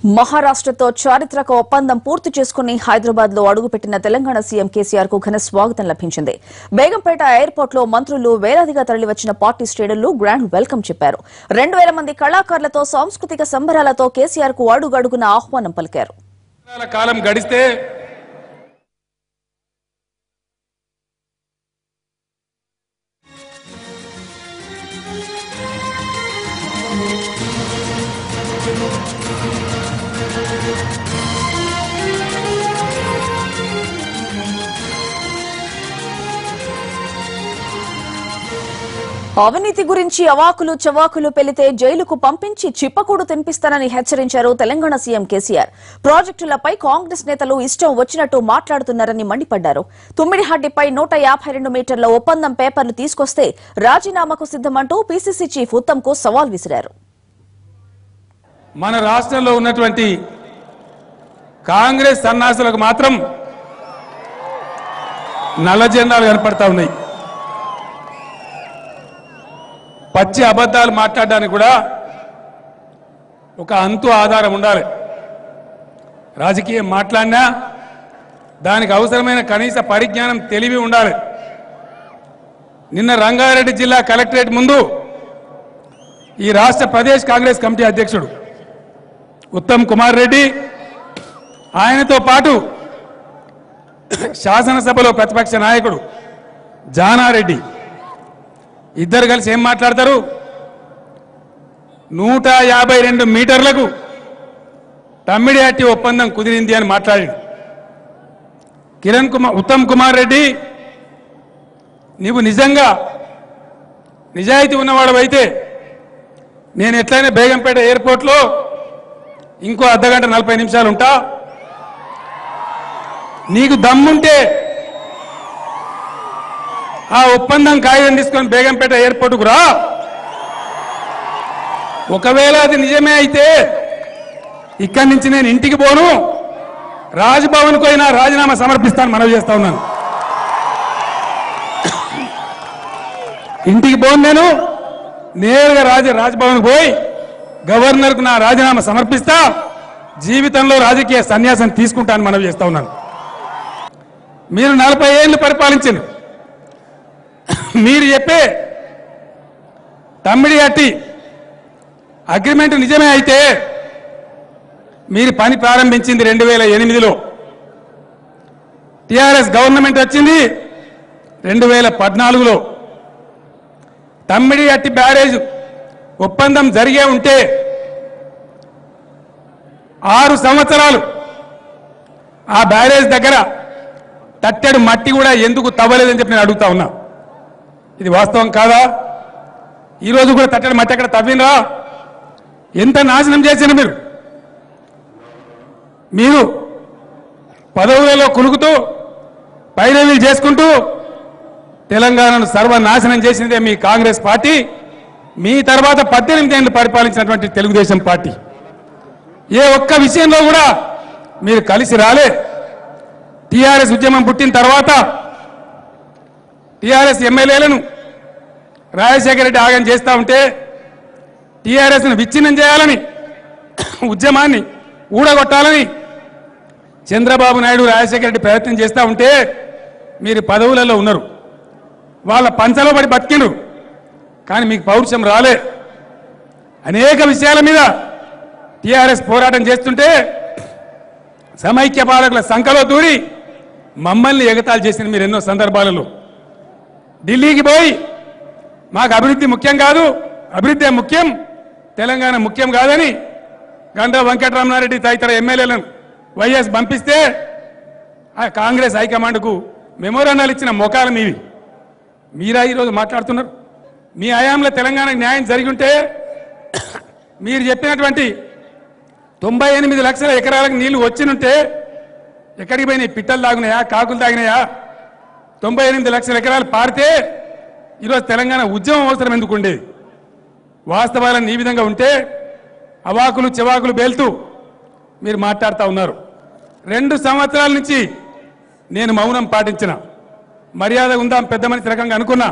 మహారాష్ట్రతో చారిత్రక ఒప్పందం పూర్తి చేసుకుని హైదరాబాద్ లో అడుగుపెట్టిన తెలంగాణ సీఎం కేసీఆర్ కు ఘన స్వాగతం లభించింది. బేగంపేట ఎయిర్పోర్ట్ లో మంత్రులు వేలాదిగా తరలివచ్చిన పార్టీ శ్రేణులు గ్రాండ్ వెల్కమ్ చెప్పారు. 2000 మంది కళాకారులతో సాంస్కృతిక సంబరాలతో కేసీఆర్ కు అడుగడుగున ఆహ్వానం పలికారు. కాలం గడిస్తే అవినీతి గురించి అవాకులు చవాకులు పెళ్లితే జైలుకు పంపించి చిప్పకూడు తినిపిస్తానని హెచ్చరించారు తెలంగాణ సీఎం కేసీఆర్. ప్రాజెక్టులపై కాంగ్రెస్ నేతలు ఇష్టం వచ్చినట్టు మాట్లాడుతున్నారని మండిపడ్డారు. తుమ్మిడిహడ్డిపై 152 మీటర్ల ఒప్పందం పేపర్లు తీసుకొస్తే రాజీనామాకు సిద్దమంటూ పీసీసీ చీఫ్ ఉత్తమ్ కు సవాల్ విసిరారు. మన రాష్ట్రంలో ఉన్నటువంటి కాంగ్రెస్ సన్నాసులకు మాత్రం నల్ల జెండాలు కనపడతా ఉన్నాయి. పచ్చి అబద్ధాలు మాట్లాడడానికి కూడా ఒక అంతు ఆధారం ఉండాలి. రాజకీయం మాట్లాడినా దానికి అవసరమైన కనీస పరిజ్ఞానం తెలివి ఉండాలి. నిన్న రంగారెడ్డి జిల్లా కలెక్టరేట్ ముందు ఈ రాష్ట్ర ప్రదేశ్ కాంగ్రెస్ కమిటీ అధ్యక్షుడు ఉత్తమ్ కుమార్ రెడ్డి, ఆయనతో పాటు శాసనసభలో ప్రతిపక్ష నాయకుడు జానారెడ్డి ఇద్దరు కలిసి ఏం మాట్లాడతారు? 152 మీటర్లకు తమ్మిడిహట్టి ఒప్పందం కుదిరింది అని మాట్లాడాడు. ఉత్తమ్ కుమార్ రెడ్డి, నీవు నిజంగా నిజాయితీ ఉన్నవాడు అయితే నేను ఎట్లయినా బేగంపేట ఎయిర్పోర్ట్లో ఇంకో అర్ధగంట 40 నిమిషాలు ఉంటా. నీకు దమ్ముంటే ఆ ఒప్పందం కాగితం తీసుకొని బేగంపేట ఎయిర్పోర్టుకు రా. ఒకవేళ అది నిజమే అయితే ఇక్కడి నుంచి నేను ఇంటికి పోను, రాజ్భవన్కు అయినా రాజీనామా సమర్పిస్తాను మనవి చేస్తా ఉన్నాను. ఇంటికి పోను, నేను నేరుగా రాజ్భవన్కు పోయి గవర్నర్కు నా రాజీనామా సమర్పిస్తా, జీవితంలో రాజకీయ సన్యాసం తీసుకుంటాను మనవి చేస్తా ఉన్నాను. మీరు 40 ఏళ్ళు పరిపాలించారు. మీరు చెప్పే తమ్మిడిహట్టి అగ్రిమెంట్ నిజమే అయితే మీరు పని ప్రారంభించింది 2008లో, టిఆర్ఎస్ గవర్నమెంట్ వచ్చింది 2014లో. తమ్మిడిహట్టి బ్యారేజ్ ఒప్పందం జరిగే ఉంటే 6 సంవత్సరాలు ఆ బ్యారేజ్ దగ్గర తట్టెడు మట్టి కూడా ఎందుకు తవ్వలేదని చెప్పి నేను అడుగుతా ఉన్నా. ఇది వాస్తవం కాదా? ఈరోజు కూడా తట్టెడు మట్టి అక్కడ తవ్వినరా? ఎంత నాశనం చేశారు మీరు పదవులలో కులుకుతూ పైరవీలు చేసుకుంటూ తెలంగాణను సర్వనాశనం చేసిందే మీ కాంగ్రెస్ పార్టీ. మీ తర్వాత 18 ఏళ్ళు పరిపాలించినటువంటి తెలుగుదేశం పార్టీ. ఏ ఒక్క విషయంలో కూడా మీరు కలిసి రాలే. టీఆర్ఎస్ ఉద్యమం పుట్టిన తర్వాత టీఆర్ఎస్ ఎమ్మెల్యేలను రాజశేఖర రెడ్డి ఆగం చేస్తూ ఉంటే టీఆర్ఎస్ను విచ్ఛిన్నం చేయాలని, ఉద్యమాన్ని ఊడగొట్టాలని చంద్రబాబు నాయుడు రాజశేఖర రెడ్డి ప్రయత్నం చేస్తూ ఉంటే మీరు పదవులలో ఉన్నారు. వాళ్ళ పంచలో పడి బతికిండ్రు, కానీ మీకు పౌరుషం రాలే. అనేక విషయాల మీద టీఆర్ఎస్ పోరాటం చేస్తుంటే సమైక్య పాలకుల సంఖలో దూరి మమ్మల్ని ఎగతాళి చేసిన మీరు ఎన్నో సందర్భాలలో. ఢిల్లీకి పోయి మాకు అభివృద్ధి ముఖ్యం కాదు, అభివృద్ధి ముఖ్యం, తెలంగాణ ముఖ్యం కాదని గండ్ర వెంకటరమణారెడ్డి తదితర ఎమ్మెల్యేలను వైఎస్ పంపిస్తే ఆ కాంగ్రెస్ హైకమాండ్కు మెమోరాండాలు ఇచ్చిన మొఖాలు మీవి. మీరా ఈరోజు మాట్లాడుతున్నారు? మీ హయాంలో తెలంగాణకు న్యాయం జరిగి ఉంటే మీరు చెప్పినటువంటి 98 లక్షల ఎకరాలకు నీళ్లు వచ్చినుంటే ఎక్కడికి పోయినాయి? పిట్టలు తాగినాయా, కాకులు తాగినాయా? 98 లక్షల ఎకరాలు పారితే ఈరోజు తెలంగాణ ఉద్యమం అవసరం ఎందుకు ఉండేది? వాస్తవాలను ఈ విధంగా ఉంటే అవాకులు చెవాకులు బేల్తూ మీరు మాట్లాడుతూ ఉన్నారు. 2 సంవత్సరాల నుంచి నేను మౌనం పాటించిన, మర్యాద ఉందాం పెద్ద మనిషి రకంగా అనుకున్నా.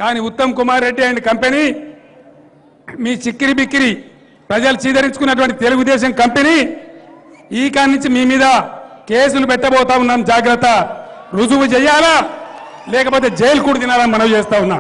కానీ ఉత్తమ్ కుమార్ రెడ్డి అండ్ కంపెనీ మీ చిక్కిరి బిక్కిరి ప్రజలు చీదరించుకున్నటువంటి తెలుగుదేశం కంపెనీ ఈ కాడి నుంచి మీ మీద కేసులు పెట్టబోతా ఉన్నాం, జాగ్రత్త. రుజువు చేయాలా లేకపోతే జైలు కూడా తినాలని మనవి చేస్తా ఉన్నా.